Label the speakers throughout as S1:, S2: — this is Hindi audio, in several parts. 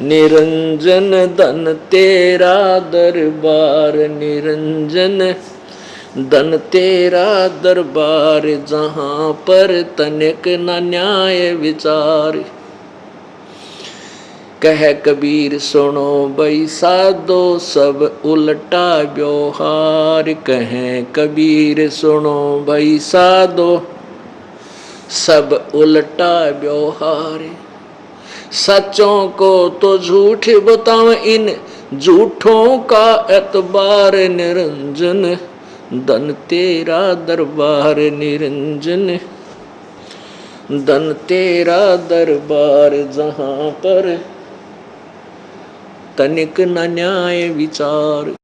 S1: निरंजन धन तेरा दरबार, निरंजन धन तेरा दरबार, जहाँ पर तनिक न न्याय विचार। कह कबीर सुनो भई साधो सब उल्टा व्यवहार, कह कबीर सुनो भई साधो सब उल्टा व्यवहार। सच्चों को तो झूठ बताओ, इन झूठों का एतबार, निरंजन धन तेरा दरबार, निरंजन धन तेरा दरबार, जहाँ पर तनिक न न्याय विचार।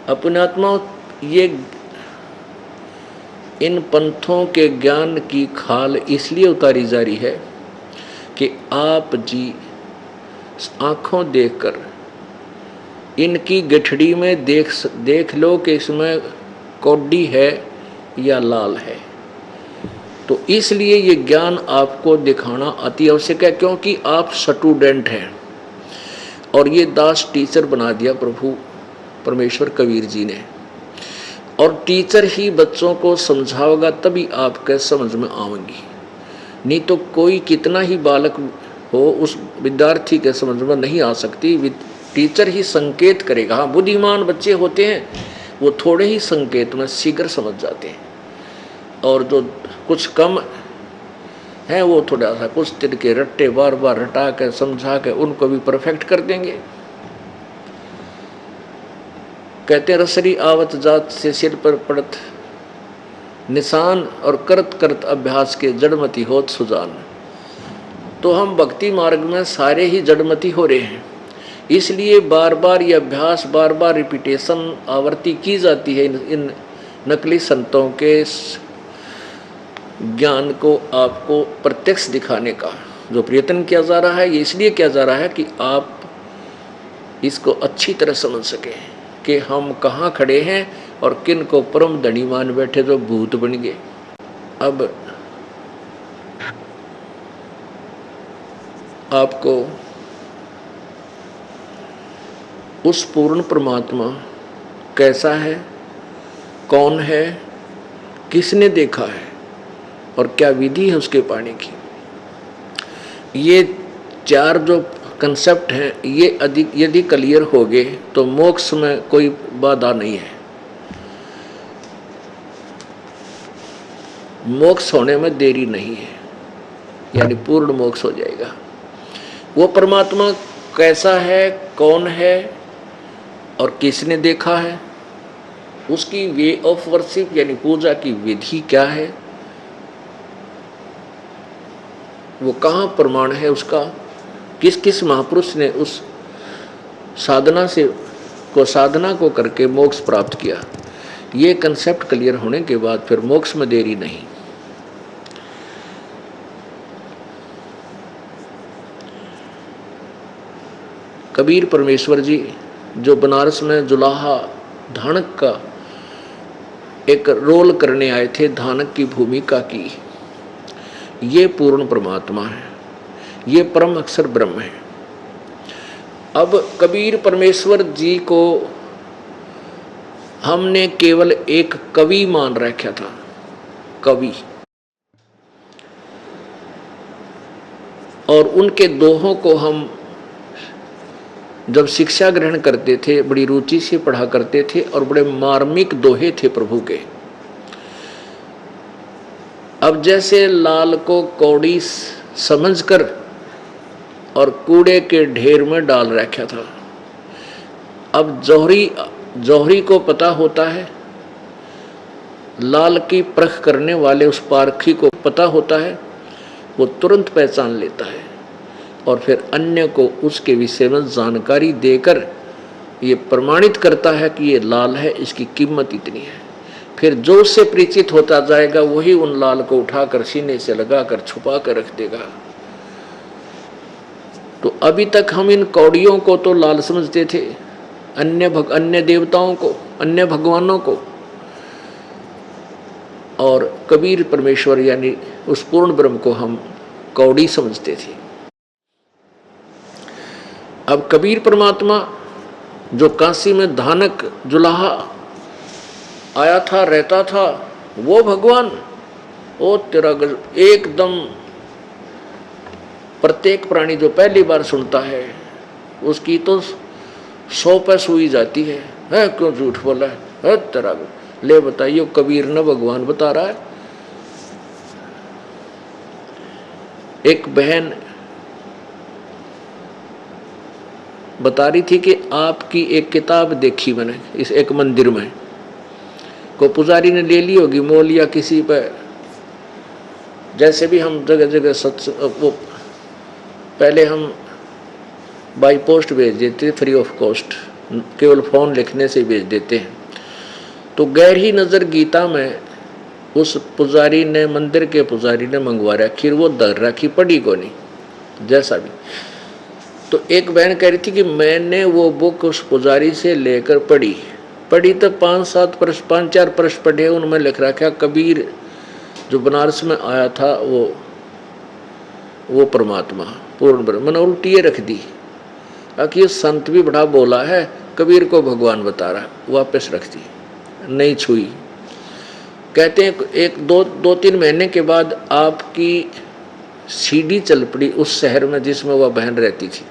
S1: अपने आत्मा ये इन पंथों के ज्ञान की खाल इसलिए उतारी जा रही है कि आप जी आंखों देखकर इनकी गठड़ी में देख लो कि इसमें कौडी है या लाल है। तो इसलिए ये ज्ञान आपको दिखाना अति आवश्यक है, क्योंकि आप स्टूडेंट हैं और ये दास टीचर बना दिया प्रभु परमेश्वर कबीर जी ने। और टीचर ही बच्चों को समझाओगा तभी आपके समझ में आएंगी, नहीं तो कोई कितना ही बालक हो उस विद्यार्थी के समझ में नहीं आ सकती। टीचर ही संकेत करेगा। हाँ, बुद्धिमान बच्चे होते हैं वो थोड़े ही संकेत में शीघ्र समझ जाते हैं, और जो कुछ कम है वो थोड़ा सा कुछ दिन के रट्टे बार बार रटा कर समझा कर उनको भी परफेक्ट कर देंगे। कहते हैं रसरी आवत जात से सिर पर पड़त निशान, और करत करत अभ्यास के जड़मती होत सुजान। तो हम भक्ति मार्ग में सारे ही जड़मती हो रहे हैं, इसलिए बार बार ये अभ्यास, बार बार रिपीटेशन आवृत्ति की जाती है इन नकली संतों के ज्ञान को आपको प्रत्यक्ष दिखाने का। जो प्रयत्न किया जा रहा है ये इसलिए किया जा रहा है कि आप इसको अच्छी तरह समझ सकें कि हम कहाँ खड़े हैं और किन को परम धनी मान बैठे जो भूत बन गए। अब आपको उस पूर्ण परमात्मा कैसा है, कौन है, किसने देखा है और क्या विधि है उसके पाने की, ये चार जो कंसेप्ट हैं ये अधिक यदि क्लियर हो गए तो मोक्ष में कोई बाधा नहीं है। मोक्ष होने में देरी नहीं है, यानी पूर्ण मोक्ष हो जाएगा। वो परमात्मा कैसा है, कौन है और किसने देखा है, उसकी वे ऑफ वर्शिप यानी पूजा की विधि क्या है, वो कहाँ प्रमाण है उसका, किस किस महापुरुष ने उस साधना को करके मोक्ष प्राप्त किया। ये कंसेप्ट क्लियर होने के बाद फिर मोक्ष में देरी नहीं। कबीर परमेश्वर जी जो बनारस में जुलाहा धानक का एक रोल करने आए थे, धानक की भूमिका की, ये पूर्ण परमात्मा है, ये परम अक्षर ब्रह्म है। अब कबीर परमेश्वर जी को हमने केवल एक कवि मान रखा था, कवि, और उनके दोहों को हम जब शिक्षा ग्रहण करते थे बड़ी रुचि से पढ़ा करते थे और बड़े मार्मिक दोहे थे प्रभु के। अब जैसे लाल को कौड़ी समझकर और कूड़े के ढेर में डाल रखा था, अब जौहरी को पता होता है, लाल की परख करने वाले उस पारखी को पता होता है, वो तुरंत पहचान लेता है और फिर अन्य को उसके विषय में जानकारी देकर ये प्रमाणित करता है कि ये लाल है, इसकी कीमत इतनी है। फिर जो उससे परिचित होता जाएगा वही उन लाल को उठाकर सीने से लगाकर छुपा कर रख देगा। तो अभी तक हम इन कौड़ियों को तो लाल समझते थे, अन्य देवताओं को, अन्य भगवानों को, और कबीर परमेश्वर यानी उस पूर्ण ब्रह्म को हम कौड़ी समझते थे। अब कबीर परमात्मा जो काशी में धानक जुलाहा आया था, रहता था, वो भगवान, ओ तेरा एकदम प्रत्येक प्राणी जो पहली बार सुनता है उसकी तो 100 पे सुई जाती है क्यों झूठ बोला है तेरा। ले बताइए, कबीर ने भगवान बता रहा है। एक बहन बता रही थी कि आपकी एक किताब देखी मैंने इस एक मंदिर में, को पुजारी ने ले ली होगी मोल या किसी पर, जैसे भी हम जगह जगह वो पहले हम बाई पोस्ट भेज देते फ्री ऑफ कॉस्ट, केवल फ़ोन लिखने से भेज देते हैं। तो गहरी नज़र गीता में उस पुजारी ने, मंदिर के पुजारी ने मंगवा रखी, वो दर रखी, पढ़ी को नहीं जैसा भी। तो एक बहन कह रही थी कि मैंने वो बुक उस पुजारी से लेकर पढ़ी तो 5-7 प्रश्न, 5-4 प्रश्न पढ़े, उनमें लिख रखा कबीर जो बनारस में आया था वो परमात्मा पूर्ण ब्रह्म। मैंने उल्टी रख दी कि ये संत भी बड़ा बोला है, कबीर को भगवान बता रहा, वापस रख दी, नहीं छुई। कहते हैं एक दो 3 महीने के बाद आपकी सीडी चल पड़ी उस शहर में जिसमें वह बहन रहती थी।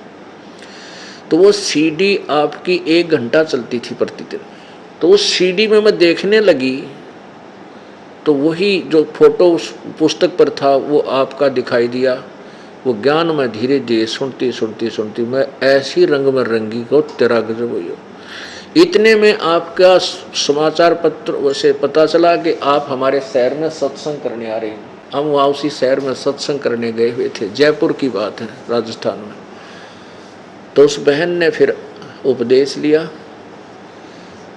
S1: तो वो सीडी आपकी 1 घंटा चलती थी प्रतिदिन। तो उस सीडी में मैं देखने लगी तो वही जो फोटो उस पुस्तक पर था वो आपका दिखाई दिया। वो ज्ञान में धीरे धीरे सुनती मैं ऐसी रंग में रंगी को तेरा गजब हुई। इतने में आपका समाचार पत्र से पता चला कि आप हमारे शहर में सत्संग करने आ रहे हैं। हम वहाँ उसी शहर में सत्संग करने गए हुए थे, जयपुर की बात है, राजस्थान में। तो उस बहन ने फिर उपदेश लिया,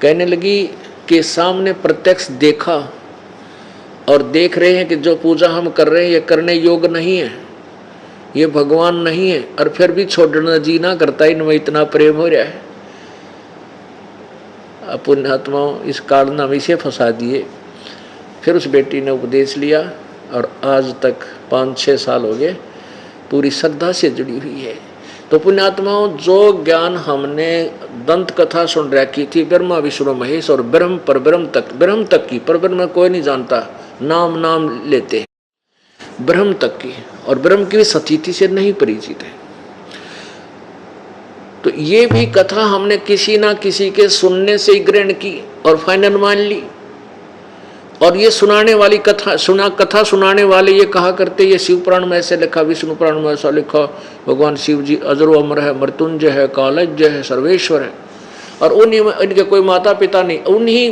S1: कहने लगी कि सामने प्रत्यक्ष देखा और देख रहे हैं कि जो पूजा हम कर रहे हैं ये करने योग्य नहीं है, ये भगवान नहीं है, और फिर भी छोड़ना जी ना करता, इनमें इतना प्रेम हो रहा है। पुण्यात्माओं इस कारनामे इसे फंसा दिए। फिर उस बेटी ने उपदेश लिया और आज तक 5-6 साल हो गए पूरी श्रद्धा से जुड़ी हुई है। तो पुण्यात्माओं जो ज्ञान हमने दंत कथा सुन रखी थी, ब्रह्मा विष्णु महेश और ब्रह्म पर ब्रह्म तक की, पर ब्रह्म कोई नहीं जानता, नाम लेते ब्रह्म तक की, और ब्रह्म की स्थिति से नहीं परिचित है। तो ये भी कथा हमने किसी ना किसी के सुनने से ही ग्रहण की और फाइनल मान ली। और ये सुनाने वाली कथा सुनाने वाले ये कहा करते, ये शिव पुराण में ऐसे लिखा, विष्णु पुराण में ऐसा लिखा, भगवान शिव जी अजर अमर है, मृत्युंजय है, कालज्ञ है, सर्वेश्वर है। और उन्हीं में इनके कोई माता पिता नहीं, उन्हीं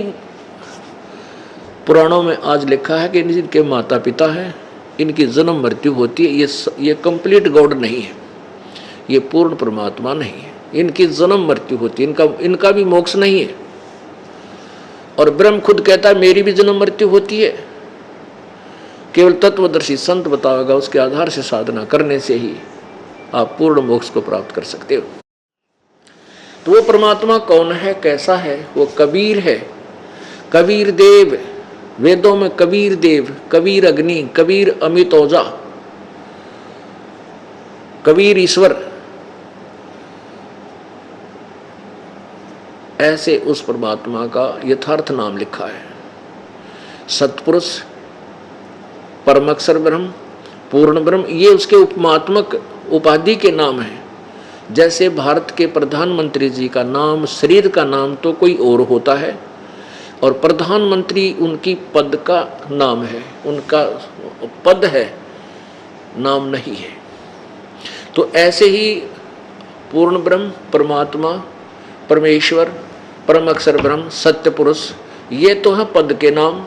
S1: पुराणों में आज लिखा है कि इनके माता पिता हैं, इनकी जन्म मृत्यु होती है। ये कंप्लीट गॉड नहीं है, ये पूर्ण परमात्मा नहीं है, इनकी जन्म मृत्यु होती है, इनका भी मोक्ष नहीं है। और ब्रह्म खुद कहता है मेरी भी जन्म मृत्यु होती है, केवल तत्वदर्शी संत बताएगा, उसके आधार से साधना करने से ही आप पूर्ण मोक्ष को प्राप्त कर सकते हो। तो वो परमात्मा कौन है, कैसा है? वो कबीर है, कबीर देव। वेदों में कबीर देव, कबीर अग्नि, कबीर अमित ओजा, कबीर ईश्वर, ऐसे उस परमात्मा का यथार्थ नाम लिखा है। सतपुरुष, परमअक्षर ब्रह्म, पूर्ण ब्रह्म, ये उसके उपमात्मक उपाधि के नाम हैं। जैसे भारत के प्रधानमंत्री जी का नाम, शरीर का नाम तो कोई और होता है, और प्रधानमंत्री उनकी पद का नाम है, उनका पद है, नाम नहीं है। तो ऐसे ही पूर्ण ब्रह्म, परमात्मा, परमेश्वर, परम अक्षर ब्रह्म, सत्य पुरुष, ये तो है पद के नाम।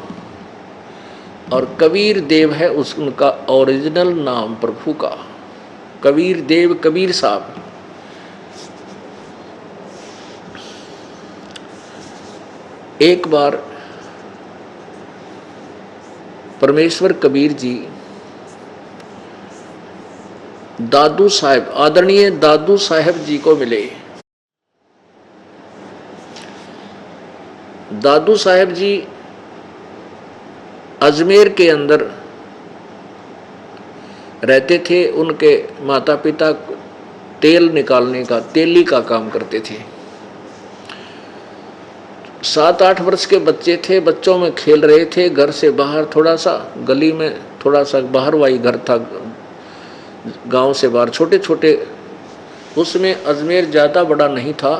S1: और कबीर देव है उनका ओरिजिनल नाम प्रभु का, कबीर देव, कबीर साहब। एक बार परमेश्वर कबीर जी दादू साहब, आदरणीय दादू साहब जी को मिले। दादू साहब जी अजमेर के अंदर रहते थे। उनके माता पिता तेल निकालने का, तेली का काम करते थे। 7-8 वर्ष के बच्चे थे, बच्चों में खेल रहे थे। घर से बाहर थोड़ा सा, गली में थोड़ा सा बाहर वाही घर था, गांव से बाहर छोटे छोटे, उसमें अजमेर ज़्यादा बड़ा नहीं था,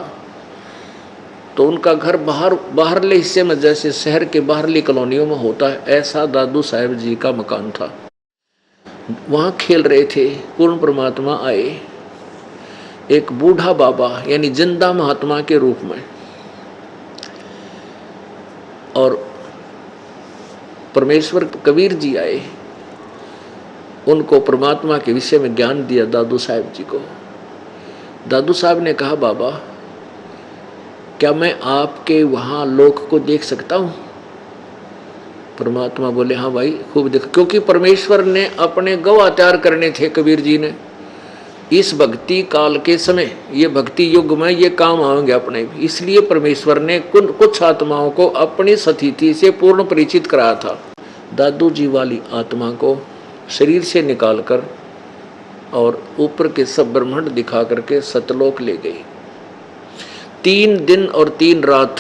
S1: तो उनका घर बाहरले हिस्से में, जैसे शहर के बाहरली कॉलोनियों में होता है, ऐसा दादू साहेब जी का मकान था। वहाँ खेल रहे थे। पूर्ण परमात्मा आए, एक बूढ़ा बाबा यानी जिंदा महात्मा के रूप में, और परमेश्वर कबीर जी आए। उनको परमात्मा के विषय में ज्ञान दिया दादू साहब जी को। दादू साहब ने कहा, बाबा क्या मैं आपके वहाँ लोक को देख सकता हूँ? परमात्मा बोले, हाँ भाई खूब देख, क्योंकि परमेश्वर ने अपने गवाह तैयार करने थे कबीर जी ने। इस भक्ति काल के समय, ये भक्ति युग में ये काम आएंगे अपने भी, इसलिए परमेश्वर ने कुछ आत्माओं को अपनी सतिथि से पूर्ण परिचित कराया था। दादू जी वाली आत्मा को शरीर से निकालकर और ऊपर के सब ब्रह्मांड दिखा करके सतलोक ले गई। 3 दिन और 3 रात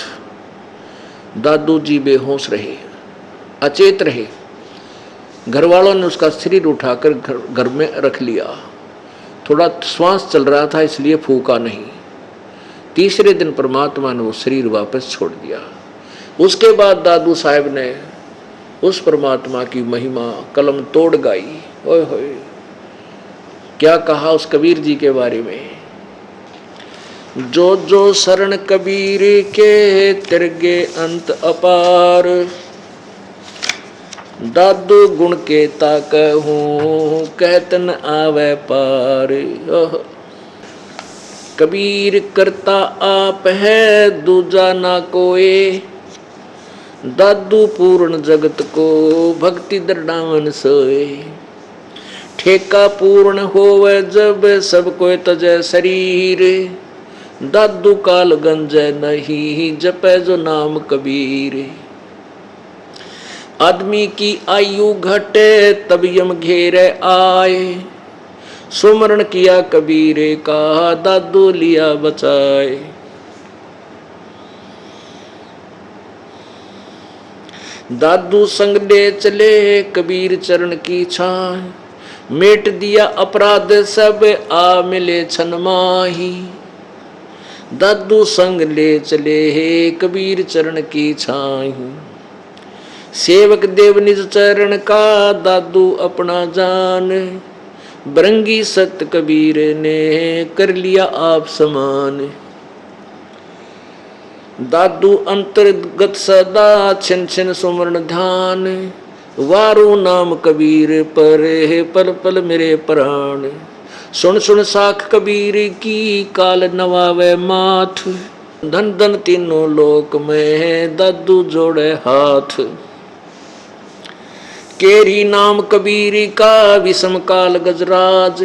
S1: दादू जी बेहोश रहे, अचेत रहे। घर वालों ने उसका शरीर उठाकर घर में रख लिया। थोड़ा श्वास चल रहा था इसलिए फूका नहीं। तीसरे दिन परमात्मा ने वो शरीर वापस छोड़ दिया। उसके बाद दादू साहब ने उस परमात्मा की महिमा कलम तोड़ गाई। ओए होए, क्या कहा उस कबीर जी के बारे में, जो जो शरण कबीर के तिरगे अंत अपार, दादू गुण के ताकहूँ कहत न आवे पार। कबीर करता आप है दूजा ना कोई, दादू पूर्ण जगत को भक्ति दृढ़ावन सोए। ठेका पूर्ण होवे जब सब कोई तजय शरीर, दादू काल गंजय नहीं जपे जो नाम कबीर। आदमी की आयु घटे तब यम घेरे आए, सुमरण किया कबीरे का दादू लिया बचाए। दादू संग ले चले कबीर चरण की छाय, मेट दिया अपराध सब आ मिले छन माही। दादू संग ले चले कबीर चरण की छाय, सेवक देव निज चरण का दादू अपना जान। बरंगी सत कबीर ने कर लिया आप समान। दादू अंतर्गत सदा छिन छिन सुमरण ध्यान, वारू नाम कबीर पर है पल पल मेरे प्राण। सुन सुन साख कबीर की काल नवावे माथ, धन धन तीनों लोक में दादू जोड़े हाथ। केरी नाम कबीर का विषम काल गजराज,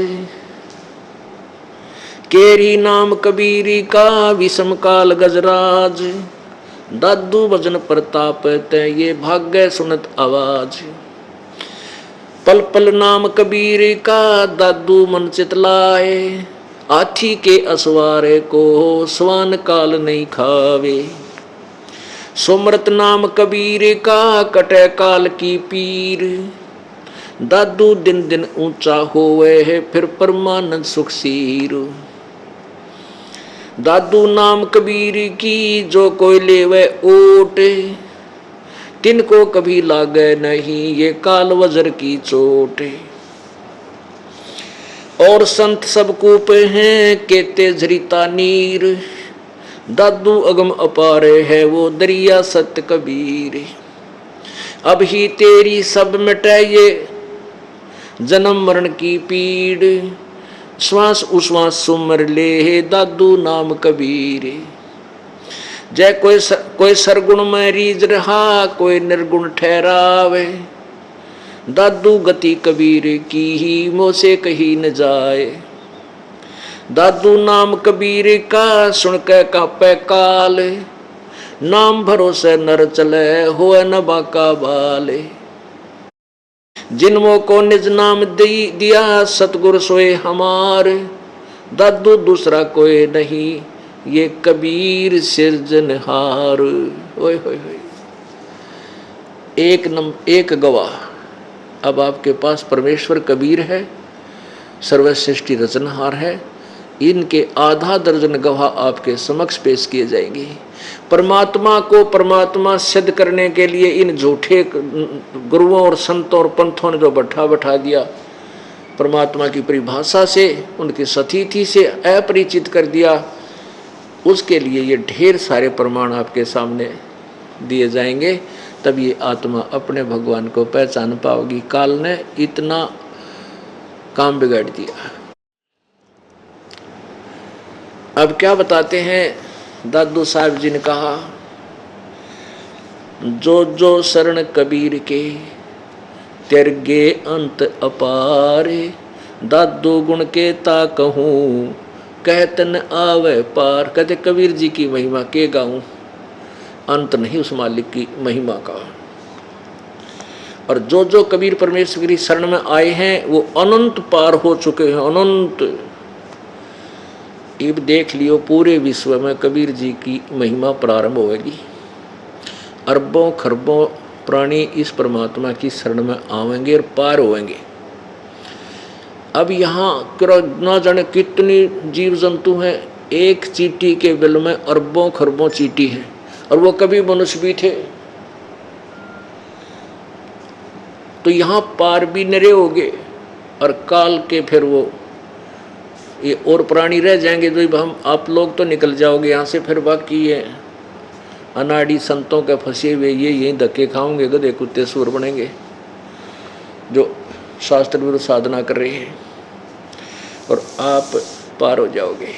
S1: केरी नाम कबीर का विषम काल गजराज। दादू भजन प्रताप ते ये भाग्य सुनत आवाज। पल पल नाम कबीर का दादू मन चितलाए, हाथी के असवारे को स्वान काल नहीं खावे। सुमरत नाम कबीर का कटे काल की पीर, दादू दिन दिन ऊंचा होवे है फिर परमानंद सुखसीर। दादू नाम कबीर की जो कोई लेवे ओट, तिनको कभी लागे नहीं ये काल वज्र की चोट। और संत सब कूप हैं केते झरिता नीर, दादू अगम अपारे है वो दरिया सत्य कबीर। अब ही तेरी सब मिटे ये जन्म मरण की पीड़, श्वास उश्वास सुमर ले दादू नाम कबीर। जय कोई सरगुण में रीज रहा कोई निर्गुण ठहरावे, दादू गति कबीर की ही मोह से कही न जाए। दादू नाम कबीर का सुन के कापे काल, नाम भरोसे नर चले होए न बाका बाले। जिनमो को निज नाम दिया सतगुरु सोए हमार, दादू दूसरा कोई नहीं, ये कबीर सिरजनहार। ओए होए होए, एक गवाह। अब आपके पास परमेश्वर कबीर है, सर्वश्रेष्ठी रचनहार है। इनके आधा दर्जन गवाह आपके समक्ष पेश किए जाएंगे। परमात्मा को परमात्मा सिद्ध करने के लिए इन झूठे गुरुओं और संतों और पंथों ने जो बैठा दिया, परमात्मा की परिभाषा से, उनकी सतीथि से अपरिचित कर दिया, उसके लिए ये ढेर सारे प्रमाण आपके सामने दिए जाएंगे। तब ये आत्मा अपने भगवान को पहचान पाओगी। काल ने इतना काम बिगाड़ दिया। अब क्या बताते हैं, दादू साहब जी ने कहा, जो जो शरण कबीर के त्यागे अंत अपार, दादू गुण के ता कहूँ कहतन आवे पार। कहते कबीर जी की महिमा के गाऊं, अंत नहीं उस मालिक की महिमा का। और जो जो कबीर परमेश्वर की शरण में आए हैं वो अनंत पार हो चुके हैं, अनंत। अब देख लियो, पूरे विश्व में कबीर जी की महिमा प्रारंभ होगी। अरबों खरबों प्राणी इस परमात्मा की शरण में आवेंगे और पार होंगे। अब यहाँ ना जाने कितनी जीव जंतु हैं, एक चींटी के बिल में अरबों खरबों चींटी हैं, और वो कभी मनुष्य भी थे। तो यहाँ पार भी नरे होंगे, और काल के फिर वो ये और प्राणी रह जाएंगे। जो हम आप लोग तो निकल जाओगे यहाँ से, फिर बाकी ये अनाड़ी संतों के फंसे हुए ये यहीं धक्के खाओगे, गधे कुत्ते सूर बनेंगे, जो शास्त्र विरुद्ध साधना कर रहे हैं, और आप पार हो जाओगे।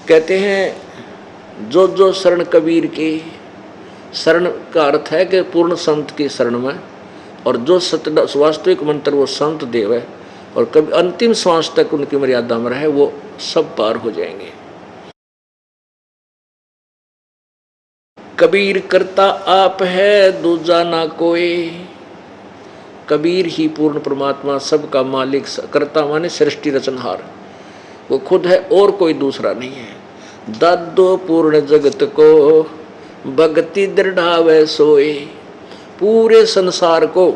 S1: कहते हैं जो जो शरण कबीर की, शरण का अर्थ है कि पूर्ण संत की शरण में, और जो सत्य वास्तविक मंत्र वो संत देव है, और कभी अंतिम श्वास तक उनकी मर्यादा में रहे, वो सब पार हो जाएंगे। कबीर करता आप है दूजा ना कोई, कबीर ही पूर्ण परमात्मा, सबका मालिक, करता माने सृष्टि रचनहार, वो खुद है और कोई दूसरा नहीं है। दादो पूर्ण जगत को भक्ति दृढ़ावे सोए, पूरे संसार को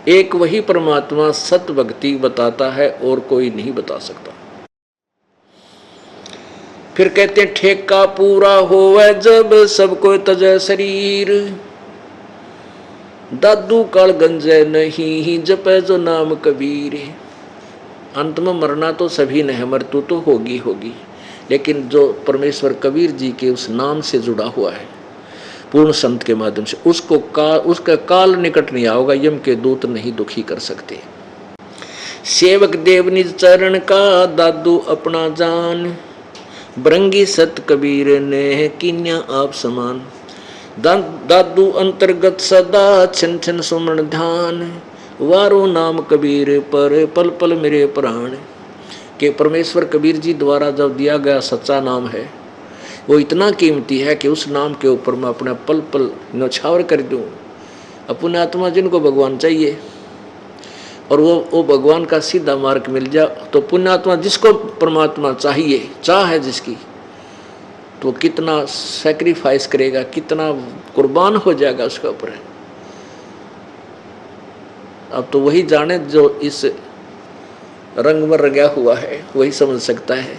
S1: एक वही परमात्मा सत्य भक्ति बताता है, और कोई नहीं बता सकता। फिर कहते हैं ठेका पूरा होवे जब सबको तजे शरीर, दादू काल गंजे नहीं जपे जो नाम कबीर। अंत में मरना तो सभी ने है, मृत्यु तो होगी होगी, लेकिन जो परमेश्वर कबीर जी के उस नाम से जुड़ा हुआ है पूर्ण संत के माध्यम से, उसका काल निकट नहीं आओगा, यम के दूत नहीं दुखी कर सकते। सेवक देव निज चरण का दादू अपना जान, ब्रंगी सत कबीर ने किन्या आप समान। दादू अंतर्गत सदा छन छन सुमन ध्यान, वारो नाम कबीर पर पल पल मेरे प्राण। के परमेश्वर कबीर जी द्वारा जब दिया गया सच्चा नाम है, वो इतना कीमती है कि उस नाम के ऊपर मैं अपना पल पल न्यौछावर कर दूं। अपने आत्मा जिनको भगवान चाहिए, और वो भगवान का सीधा मार्ग मिल जाए, तो पुण्यात्मा जिसको परमात्मा चाहिए, चाह है जिसकी, तो कितना सैक्रिफाइस करेगा, कितना कुर्बान हो जाएगा उसके ऊपर। अब तो वही जाने जो इस रंग में रंगा हुआ है, वही समझ सकता है।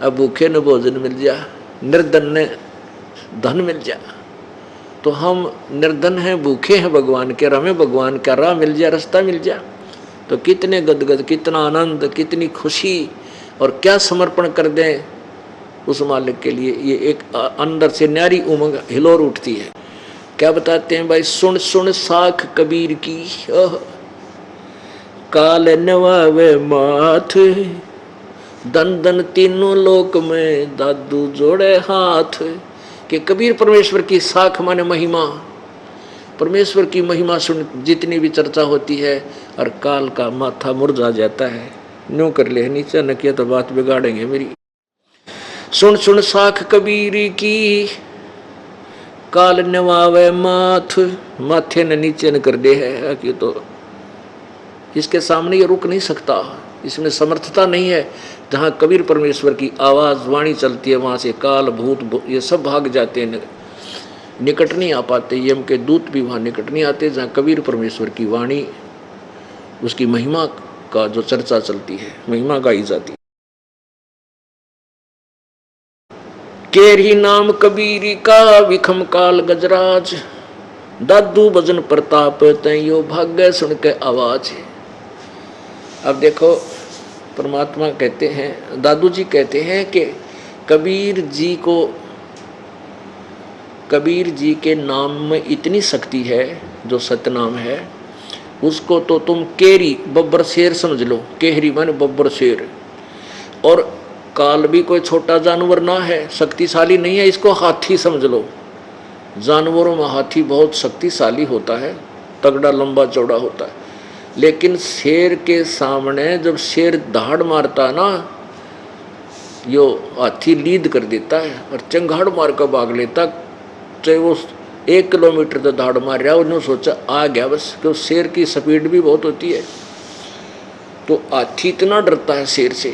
S1: अब भूखे न भोजन मिल जा, निर्धन ने धन मिल जा, तो हम निर्धन हैं, भूखे हैं भगवान के, हमें भगवान का राह मिल जा, रास्ता मिल जा, तो कितने गदगद, कितना आनंद, कितनी खुशी, और क्या समर्पण कर दें उस मालिक के लिए। ये एक अंदर से न्यारी उमंग हिलोर उठती है। क्या बताते हैं भाई, सुन सुन साख कबीर की, काल नवावे माथ, दन दन तीनों लोक में दादू जोड़े हाथ। कि कबीर परमेश्वर की साख माने महिमा, परमेश्वर की महिमा सुन जितनी भी चर्चा होती है, और काल का माथा मुरझा जाता है। न्यों कर ले नीचे न किया तो बात बिगाड़ेंगे मेरी। सुन सुन साख कबीर की, काल नवावे माथ, माथे ने नीचे न कर दे है कि तो इसके सामने ये रुक नहीं सकता। इसमें समर्थता नहीं है। जहाँ कबीर परमेश्वर की आवाज़ वाणी चलती है वहाँ से काल भूत ये सब भाग जाते हैं, निकट नहीं आ पाते। यम के दूत भी वहाँ निकट नहीं आते जहाँ कबीर परमेश्वर की वाणी, उसकी महिमा का जो चर्चा चलती है, महिमा गाई जाती है। केरी नाम कबीरी का विखम काल गजराज, दादू भजन प्रताप तैयो भाग्य सुन के आवाज। अब देखो परमात्मा कहते हैं, दादू जी कहते हैं कि कबीर जी के नाम में इतनी शक्ति है, जो सतनाम है उसको तो तुम केरी बब्बर शेर समझ लो। केहरी माने बब्बर शेर। और काल भी कोई छोटा जानवर ना है, शक्तिशाली नहीं है, इसको हाथी समझ लो। जानवरों में हाथी बहुत शक्तिशाली होता है, तगड़ा लंबा चौड़ा होता है, लेकिन शेर के सामने जब शेर दहाड़ मारता है ना, यो हाथी लीद कर देता है और चंगाड़ मार कर भाग लेता। चाहे वो 1 किलोमीटर तो दहाड़ मार रहा है, उन्होंने सोचा आ गया बस, क्योंकि शेर की स्पीड भी बहुत होती है। तो हाथी इतना डरता है शेर से।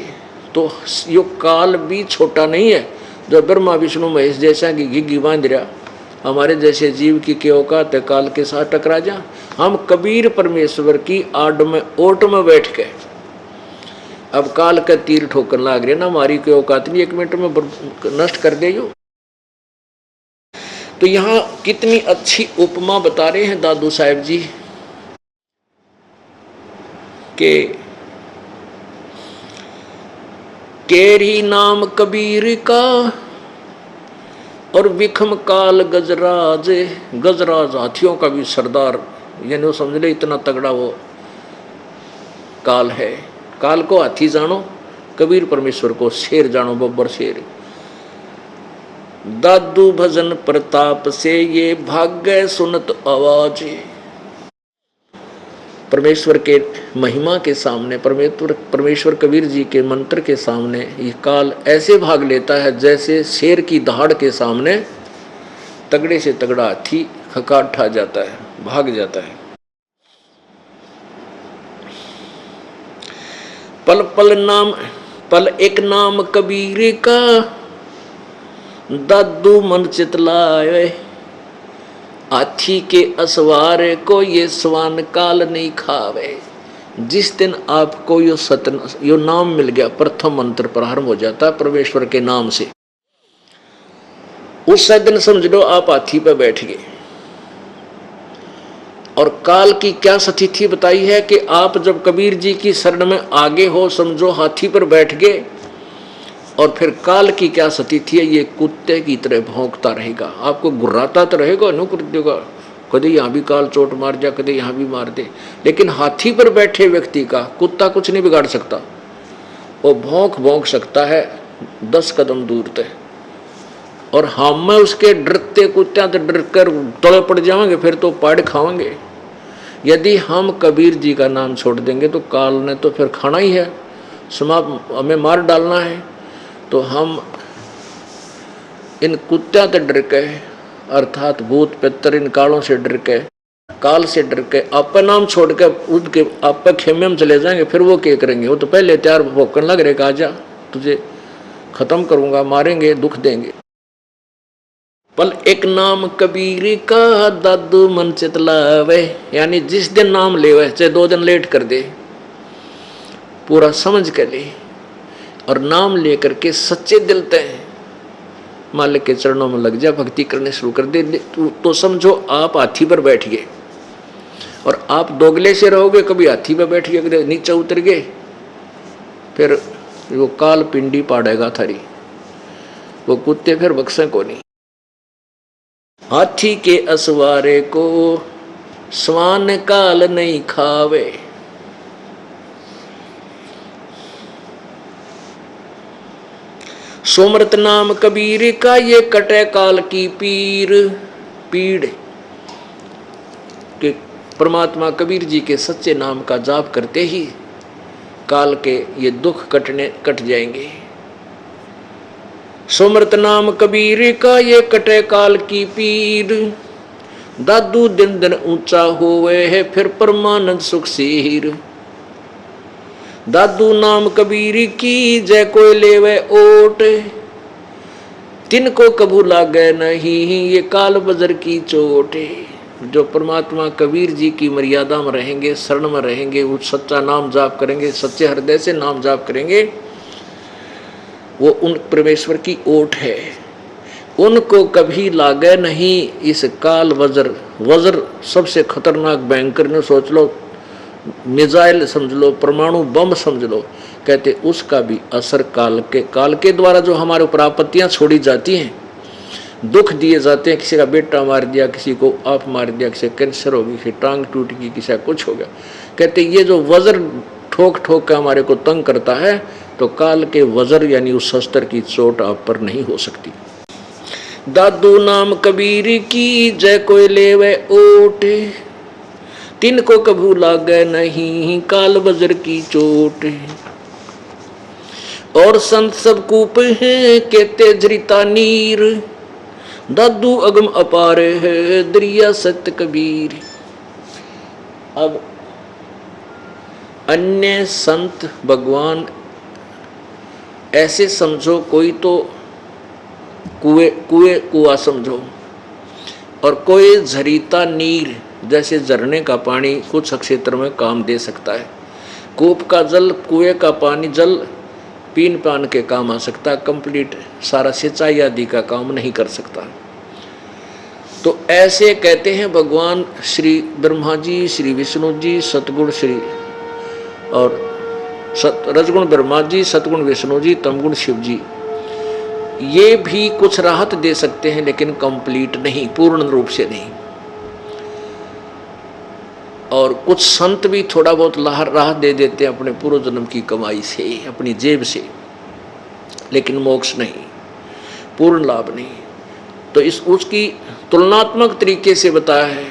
S1: तो यो काल भी छोटा नहीं है, जो ब्रह्मा विष्णु महेश जैसा की घिघी बांध रहा, हमारे जैसे जीव की क्या औकात है काल के साथ टकरा जा। हम कबीर परमेश्वर की आड़ में ओट में बैठ के अब काल का तीर ठोकर लाग रहे ना, हमारी कोई औकात नहीं 1 मिनट में नष्ट कर दे जो। तो यहाँ कितनी अच्छी उपमा बता रहे हैं दादू साहब जी के केरी नाम कबीर का और विखम काल गजराज। गजराज हाथियों का भी सरदार, यानी वो समझ ले इतना तगड़ा वो काल है। काल को हाथी जानो, कबीर परमेश्वर को शेर जानो, बब्बर शेर। दादू भजन प्रताप से ये भाग्य सुनत आवाज। परमेश्वर के महिमा के सामने, परमेश्वर कबीर जी के मंत्र के सामने ये काल ऐसे भाग लेता है जैसे शेर की दहाड़ के सामने तगड़े से तगड़ा हाथी खकाट ठा जाता है, भाग जाता है। पल एक नाम कबीर का, दादू मन चितलाए। हाथी के असवारे को ये स्वान काल नहीं खावे। जिस दिन आपको यो नाम मिल गया, प्रथम मंत्र प्रारंभ हो जाता है परमेश्वर के नाम से, उस दिन समझ लो आप हाथी पर बैठ गए। और काल की क्या स्थिति बताई है कि आप जब कबीर जी की शरण में आगे हो, समझो हाथी पर बैठ गए। और फिर काल की क्या स्थिति है, ये कुत्ते की तरह भौंकता रहेगा, आपको गुर्राता तो रहेगा, नु कर देगा, कदे यहाँ भी काल चोट मार जा, कदे यहाँ भी मार दे। लेकिन हाथी पर बैठे व्यक्ति का कुत्ता कुछ नहीं बिगाड़ सकता। वो भौंक सकता है 10 कदम दूर तक। और हम में उसके डरते कुत्ते तो डर कर तले पड़ जाएंगे, फिर तो पाड़ खाएंगे। यदि हम कबीर जी का नाम छोड़ देंगे तो काल ने तो फिर खाना ही है, हमें मार डालना है। तो हम इन कुत्त्या से डर के, अर्थात भूत पितर इन कालों से डर के, काल से डर के आप नाम छोड़ के उनके आप खेमे में चले जाएंगे। फिर वो क्या करेंगे, वो तो पहले तैयार भोकन लग रहे, आजा तुझे खत्म करूंगा, मारेंगे, दुख देंगे। पल एक नाम कबीर का, दादू मन चितलावे। यानी जिस दिन नाम लेवे, चाहे 2 दिन लेट कर दे, पूरा समझ कर ले और नाम लेकर के सच्चे दिल तय मालिक के चरणों में लग जा, भक्ति करने शुरू कर दे। तो समझो आप हाथी पर बैठ गए। और आप दोगले से रहोगे, कभी हाथी पर बैठ गए, कभी नीचे उतर गए, फिर वो काल पिंडी पाड़ेगा थारी, वो कुत्ते फिर बक्से को नहीं। हाथी के असवारे को स्वान काल नहीं खावे। सोमृत नाम कबीर का, ये कटे काल की पीड़ के परमात्मा कबीर जी के सच्चे नाम का जाप करते ही काल के ये दुख कट जाएंगे। सोमृत नाम कबीर का, ये कटे काल की पीड़। दादू दिन दिन ऊंचा होवे है, फिर परमानंद सुख सीर। दादू नाम कबीर की जय कोई लेवे ओट, तिनको कभू लागे नहीं ये काल बजर की चोट। जो परमात्मा कबीर जी की मर्यादा में रहेंगे, शरण में रहेंगे, वो सच्चा नाम जाप करेंगे, सच्चे हृदय से नाम जाप करेंगे, वो उन परमेश्वर की ओट है। उनको कभी लागे नहीं इस काल वज्र। वज्र सबसे खतरनाक भयंकर ने सोच लो, मिसाइल समझ लो, परमाणु बम समझ लो, कहते उसका भी असर काल के द्वारा जो हमारे ऊपर आपत्तियां छोड़ी जाती हैं, दुख दिए जाते हैं, किसी का बेटा मार दिया, किसी को आप मार दिया, किसी कैंसर हो गई, किसी टांग टूट गई, किसी का कुछ हो गया, कहते ये जो वज्र ठोक ठोक के हमारे को तंग करता है, तो काल के वज्र यानी उस शस्त्र की चोट आप पर नहीं हो सकती। दादू नाम कबीर की जय कोई लेवे ओट, तिनको कभू लागे नहीं काल वज्र की चोट। और संत सब कूप है कहते जरिता नीर, दादू अगम अपार है दरिया सत्य कबीर। अब अन्य संत भगवान ऐसे समझो, कोई तो कुआ समझो, और कोई झरीता नीर जैसे झरने का पानी कुछ क्षेत्र में काम दे सकता है। कूप का जल, कुएं का पानी जल पीन पान के काम आ सकता है, कंप्लीट सारा सिंचाई आदि का काम नहीं कर सकता। तो ऐसे कहते हैं भगवान श्री ब्रह्मा जी, श्री विष्णु जी, सतगुण श्री और रजगुण ब्रह्मा जी, सतगुण विष्णु जी, तमगुण शिव जी, ये भी कुछ राहत दे सकते हैं, लेकिन कंप्लीट नहीं, पूर्ण रूप से नहीं। और कुछ संत भी थोड़ा बहुत राहत दे देते हैं अपने पूर्व जन्म की कमाई से, अपनी जेब से, लेकिन मोक्ष नहीं, पूर्ण लाभ नहीं। तो इस उसकी तुलनात्मक तरीके से बताया है।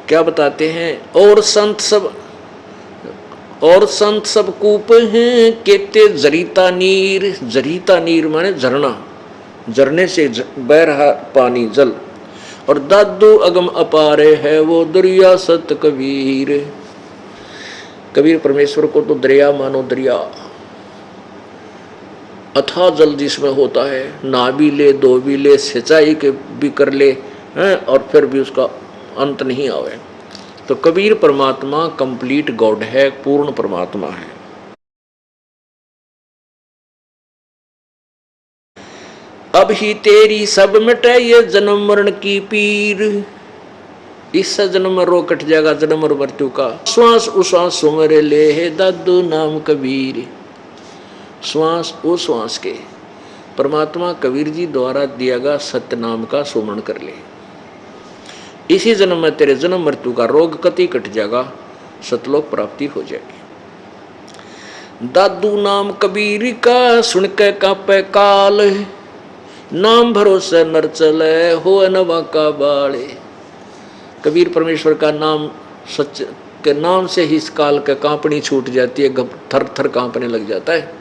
S1: क्या बताते हैं? और संत सब कूप हैं कहते जरीता नीर। जरीता नीर माने झरना, झरने से बह रहा पानी जल। और दादू अगम अपारे है वो दरिया सत कबीर। कबीर परमेश्वर को तो दरिया मानो, दरिया अथाह जल जिसमें होता है, नहा भी ले, धो भी ले, सिंचाई के भी कर ले हैं, और फिर भी उसका अंत नहीं आवे। तो कबीर परमात्मा कंप्लीट गॉड है, पूर्ण परमात्मा है। अब ही तेरी सब मिटे ये जन्म मरण की पीर। इस जन्म में रो कट जाएगा जन्म और मृत्यु का। श्वास उश्वास सुमरे ले है दादू नाम कबीर। श्वास उश्वास के परमात्मा कबीर जी द्वारा दिया गया सत्य नाम का सुमरण कर ले। इसी जन्म में तेरे जन्म मृत्यु का रोग कति कट जाएगा, सतलोक प्राप्ति हो जाएगी। दादू नाम कबीर का सुन के कांपे काल। नाम भरोसे नर चले हो नवा का बाले। कबीर परमेश्वर का नाम, सच के नाम से ही इस काल का कांपनी छूट जाती है, थर थर कांपने लग जाता है।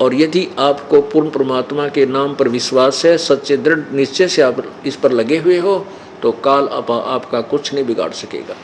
S1: और यदि आपको पूर्ण परमात्मा के नाम पर विश्वास है, सच्चे दृढ़ निश्चय से आप इस पर लगे हुए हो, तो काल आपका कुछ नहीं बिगाड़ सकेगा।